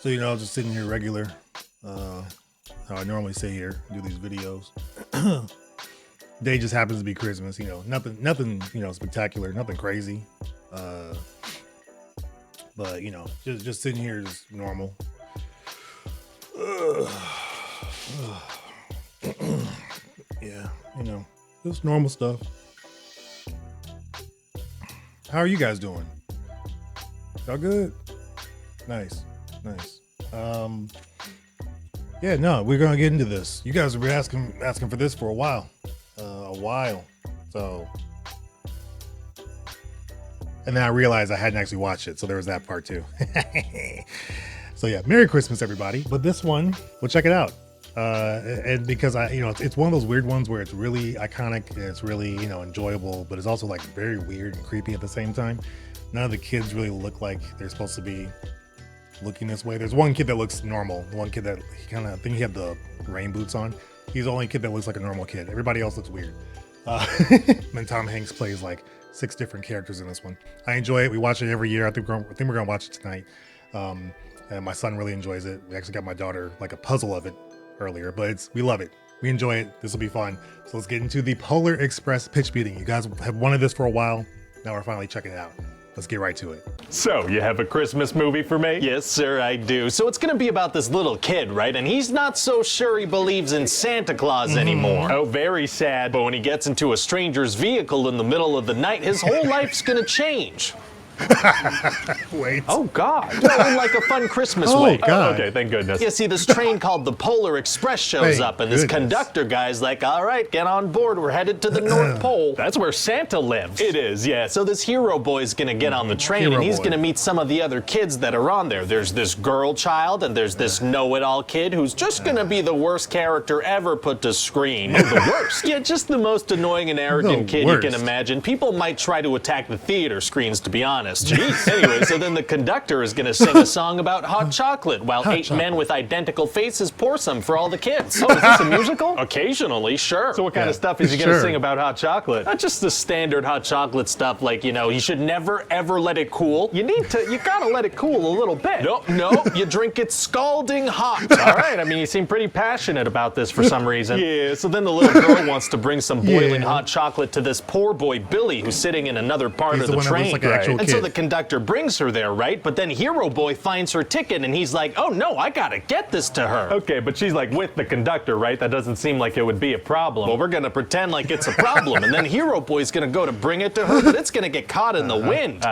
So, you know, I was just sitting here regular, how I normally sit here, do these videos. Day just happens to be Christmas, you know, nothing, you know, spectacular, nothing crazy. But, you know, just sitting here, just normal. Yeah, you know, just normal stuff. How are you guys doing? Y'all good? Nice. Yeah, no, we're gonna get into this. You guys have been asking for this for a while. So, and then I realized I hadn't actually watched it, so there was that part too. So yeah, Merry Christmas, everybody. But this one, we'll check it out. And because it's one of those weird ones where it's really iconic and it's really, you know, enjoyable, but it's also like very weird and creepy at the same time. None of the kids really look like they're supposed to be looking this way. There's one kid that looks normal. The one kid that I think he had the rain boots on. He's the only kid that looks like a normal kid. Everybody else looks weird. And Tom Hanks plays like 6 different characters in this one. I enjoy it. We watch it every year. I think we're gonna watch it tonight. And my son really enjoys it. We actually got my daughter like a puzzle of it earlier, but we love it. We enjoy it. This will be fun. So let's get into the Polar Express pitch meeting. You guys have wanted this for a while. Now we're finally checking it out. Let's get right to it. So, you have a Christmas movie for me? Yes, sir, I do. So it's gonna be about this little kid, right? And he's not so sure he believes in Santa Claus anymore. Oh, very sad. But when he gets into a stranger's vehicle in the middle of the night, his whole life's gonna change. Wait. Oh, God. No, in like a fun Christmas way. God. Oh, okay, thank goodness. You see, this train called the Polar Express shows Thank up, and this goodness. conductor guy's like, all right, get on board. We're headed to the North Pole. That's where Santa lives. It is, yeah. So this hero boy's gonna get on the train, Hero and he's boy. gonna meet some of the other kids that are on there. There's this girl child, and there's this know-it-all kid who's just gonna be the worst character ever put to screen. Oh, the worst. Yeah, just the most annoying and arrogant The kid worst. you can imagine. People might try to attack the theater screens, to be honest. Jeez. Anyway, so then the conductor is gonna sing a song about hot chocolate, while Hot 8 chocolate. men with identical faces pour some for all the kids. Oh, is this a musical? Occasionally, sure. So what kind Yeah, of stuff is he gonna sure. sing about hot chocolate? Not just the standard hot chocolate stuff, like, you know, you should never ever let it cool. You gotta let it cool a little bit. No, you drink it scalding hot. All right, I mean, you seem pretty passionate about this for some reason. Yeah, so then the little girl wants to bring some boiling Yeah. hot chocolate to this poor boy Billy who's sitting in another part He's of the the one that looks train. like an actual And so kid. the conductor brings her there, right? But then Hero Boy finds her ticket and he's like, oh no, I gotta get this to her. Okay, but she's like with the conductor, right? That doesn't seem like it would be a problem. Well, we're gonna pretend like it's a problem, and then Hero Boy's gonna go to bring it to her, but it's gonna get caught in the wind.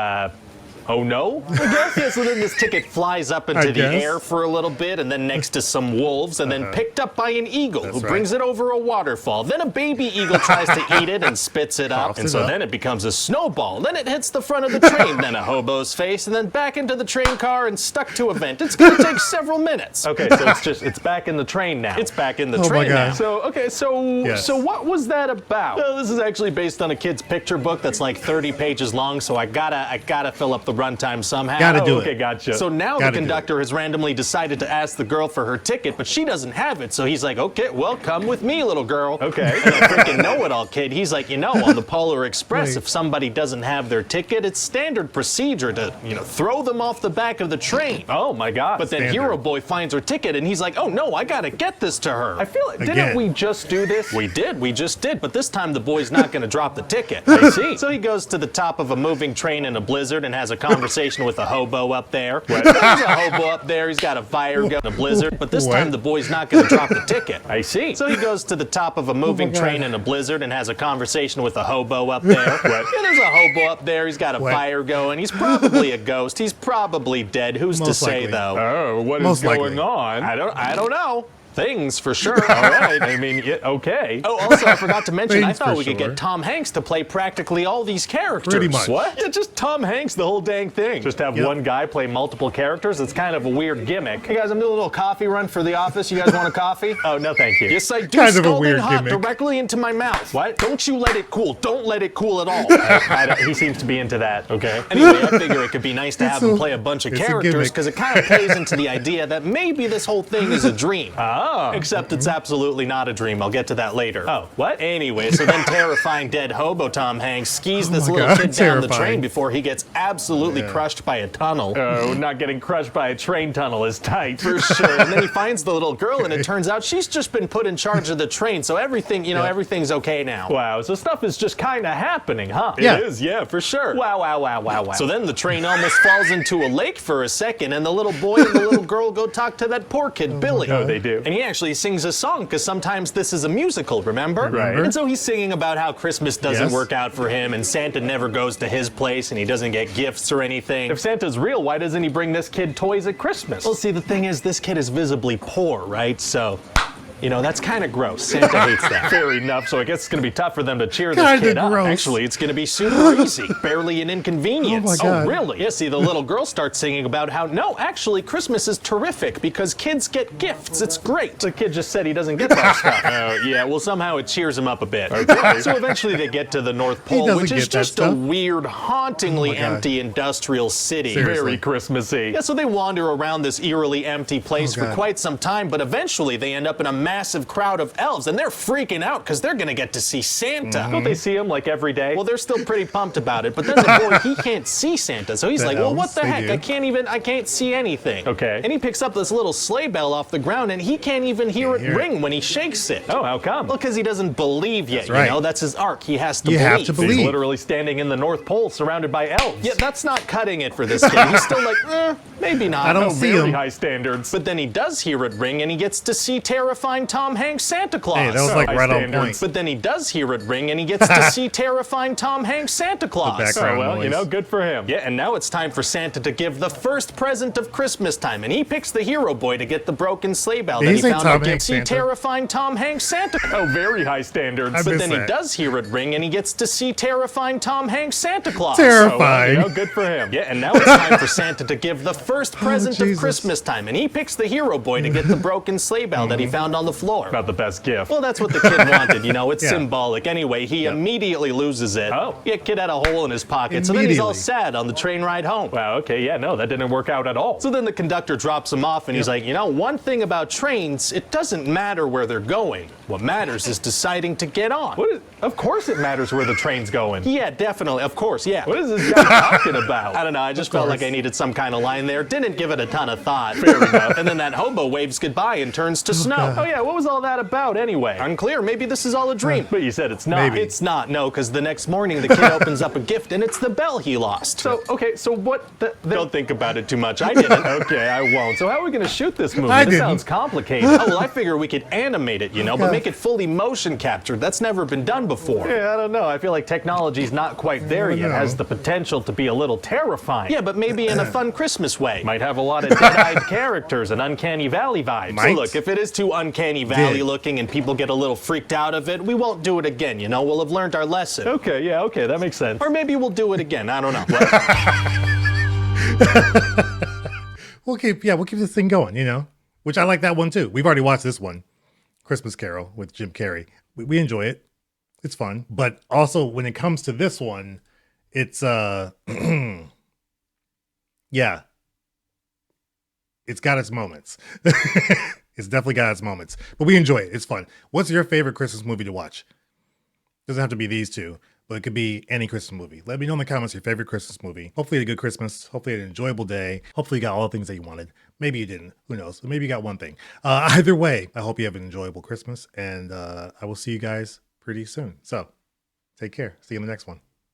Oh no? I guess, yeah, so then this ticket flies up into I the guess. air for a little bit, and then next to some wolves, and then picked up by an eagle who right. brings it over a waterfall. Then a baby eagle tries to eat it and spits it up, Coughs and it so up. then it becomes a snowball. Then it hits the front of the train, then a hobo's face, and then back into the train car and stuck to a vent. It's gonna take several minutes. Okay, so it's back in the train now. It's back in the Oh my train now. God. So what was that about? Well, this is actually based on a kid's picture book that's like 30 pages long, so I gotta fill up the runtime somehow. Gotta do it. Okay, gotcha. So now Gotta the do it. conductor has randomly decided to ask the girl for her ticket, but she doesn't have it. So he's like, okay, well, come with me, little girl. Okay. And the freaking know-it-all kid, he's like, you know, on the Polar Express, Right. if somebody doesn't have their ticket, it's standard procedure to, you know, throw them off the back of the train. Oh my God. But then Standard. Hero Boy finds her ticket, and he's like, oh no, I gotta get this to her. I feel like, didn't Again. we just do this? We just did, but this time the boy's not gonna drop the ticket. I see. So he goes to the top of a moving train in a blizzard and has a conversation with a hobo up there. What? There's a hobo up there, he's got a fire gun in a blizzard, but this What? time the boy's not gonna drop the ticket. I see. So he goes to the top of a moving God. train in a blizzard and has a conversation with a hobo up there. Yeah, there's a hobo up there, he's got a What? fire going, he's probably a ghost, he's probably dead, who's to Most say likely. though? Oh, what is Most going likely. on? I don't know. Things for sure. All right. I mean, okay. Oh, also, I forgot to mention, I Things thought for we could sure. get Tom Hanks to play practically all these characters. Pretty much. What? Yeah, just Tom Hanks, the whole dang thing. Just have Yep. one guy play multiple characters. It's kind of a weird gimmick. Hey guys, I'm doing a little coffee run for the office. You guys want a coffee? Oh, no, thank you. Yes, I do. Kind of a Scalding weird hot gimmick. directly into my mouth. What? Don't you let it cool. Don't let it cool at all. He seems to be into that. Okay. Anyway, I figure it could be nice to have It's him a- play a bunch of it's a characters gimmick. because it kind of plays into the idea that maybe this whole thing is a dream. Except it's absolutely not a dream. I'll get to that later. Oh, what? Anyway, so then terrifying dead hobo Tom Hanks skis this my little God, kid down the terrifying. train before he gets absolutely crushed by a tunnel. Oh, not getting crushed by a train tunnel is tight. For sure. And then he finds the little girl, and it turns out she's just been put in charge of the train, so everything, everything's okay now. Wow, so stuff is just kind of happening, huh? Yeah. It is, yeah, for sure. Wow. So then the train almost falls into a lake for a second, and the little boy and the little girl go talk to that poor kid, Billy. Oh, they do. And he actually sings a song, because sometimes this is a musical, remember? Right. And so he's singing about how Christmas doesn't Yes. work out for him, and Santa never goes to his place, and he doesn't get gifts or anything. If Santa's real, why doesn't he bring this kid toys at Christmas? Well, see, the thing is, this kid is visibly poor, right? So, that's kind of gross. Santa hates that. Fair enough, so I guess it's gonna be tough for them to cheer this Kinda kid up. gross. Actually, it's going to be super easy. Barely an inconvenience. Oh my God. Really? Yeah, see, the little girl starts singing about how, no, actually, Christmas is terrific because kids get gifts. It's great. The kid just said he doesn't get that stuff. Oh, yeah, well, somehow it cheers him up a bit. Okay. So eventually they get to the North Pole, doesn't which is get that just a stuff. weird, hauntingly Oh my God. empty industrial city. Seriously. Very Christmassy. Yeah, so they wander around this eerily empty place Oh, for God. quite some time, but eventually they end up in a massive crowd of elves, and they're freaking out because they're going to get to see Santa. Don't they see him like every day? Well, they're still pretty pumped about it, but then the boy, he can't see Santa, so he's The like, well, what elves, the they heck? do. I can't see anything. Okay. And he picks up this little sleigh bell off the ground, and he can't even hear it hear it. ring when he shakes it. Oh, how come? Well, because he doesn't believe yet, That's right. That's his arc. He has to You believe. have to believe. He's literally standing in the North Pole surrounded by elves. Yeah, that's not cutting it for this kid. He's still like, maybe not. I don't Oh, see very him. high standards. But then he does hear it ring, and he gets to see terrifying Tom Hanks Santa Claus. Hey, that was like high right on standards. point. But then he does hear it ring, and he gets to see terrifying Tom Hanks Santa Claus. background. Oh, well, noise. good for him. Yeah, and now it's time for Santa to give the first present of Christmas time, and he picks the hero boy to get the broken sleigh bell Did that he he say found Tom out to Hanks see Santa? terrifying Tom Hanks Santa. Oh, very high standards. I But missed then he that. does hear it ring, and he gets to see terrifying Tom Hanks Santa Claus. Terrifying. Oh, well, good for him. Yeah, and now it's time for Santa to give the first present of Jesus. Christmas time, and he picks the hero boy to get the broken sleigh bell that he found on the floor. About the best gift. Well, that's what the kid wanted, It's Yeah. symbolic. Anyway, he immediately loses it. Oh. Yeah, kid had a hole in his pocket, so then he's all Immediately. sad on the train ride home. Wow, okay, yeah, no, that didn't work out at all. So then the conductor drops him off, and he's like, one thing about trains, it doesn't matter where they're going. What matters is deciding to get on. Of course it matters where the train's going. Yeah, definitely. Of course, yeah. What is this guy talking about? I don't know. I just felt like I needed some kind of line there. Didn't give it a ton of thought. Fair enough. And then that hobo waves goodbye and turns to snow. God. Oh yeah, what was all that about anyway? Unclear. Maybe this is all a dream. But you said it's not. Maybe. It's not, no, because the next morning the kid opens up a gift and it's the bell he lost. So, okay, so what Don't think about it too much. I didn't. Okay, I won't. So how are we going to shoot this movie? I This didn't. sounds complicated. Oh, well, I figure we could animate it, but make it fully motion captured. That's never been done before. Yeah, I don't know. I feel like technology's not quite there yet. It know. has the potential to be a little terrifying. Yeah, but maybe in a fun Christmas way. Might have a lot of dead-eyed characters and uncanny valley vibes. So look, if it is too uncanny valley looking and people get a little freaked out of it, we won't do it again, We'll have learned our lesson. Okay, yeah, okay, that makes sense. Or maybe we'll do it again. I don't know. We'll keep this thing going, which I like that one too. We've already watched this one, Christmas Carol with Jim Carrey. We enjoy it. It's fun. But also when it comes to this one, it's, yeah, it's got its moments. It's definitely got its moments, but we enjoy it. It's fun. What's your favorite Christmas movie to watch? Doesn't have to be these two, but it could be any Christmas movie. Let me know in the comments your favorite Christmas movie. Hopefully a good Christmas. Hopefully an enjoyable day. Hopefully you got all the things that you wanted. Maybe you didn't. Who knows? Maybe you got one thing. Either way, I hope you have an enjoyable Christmas, and I will see you guys pretty soon. So take care. See you in the next one.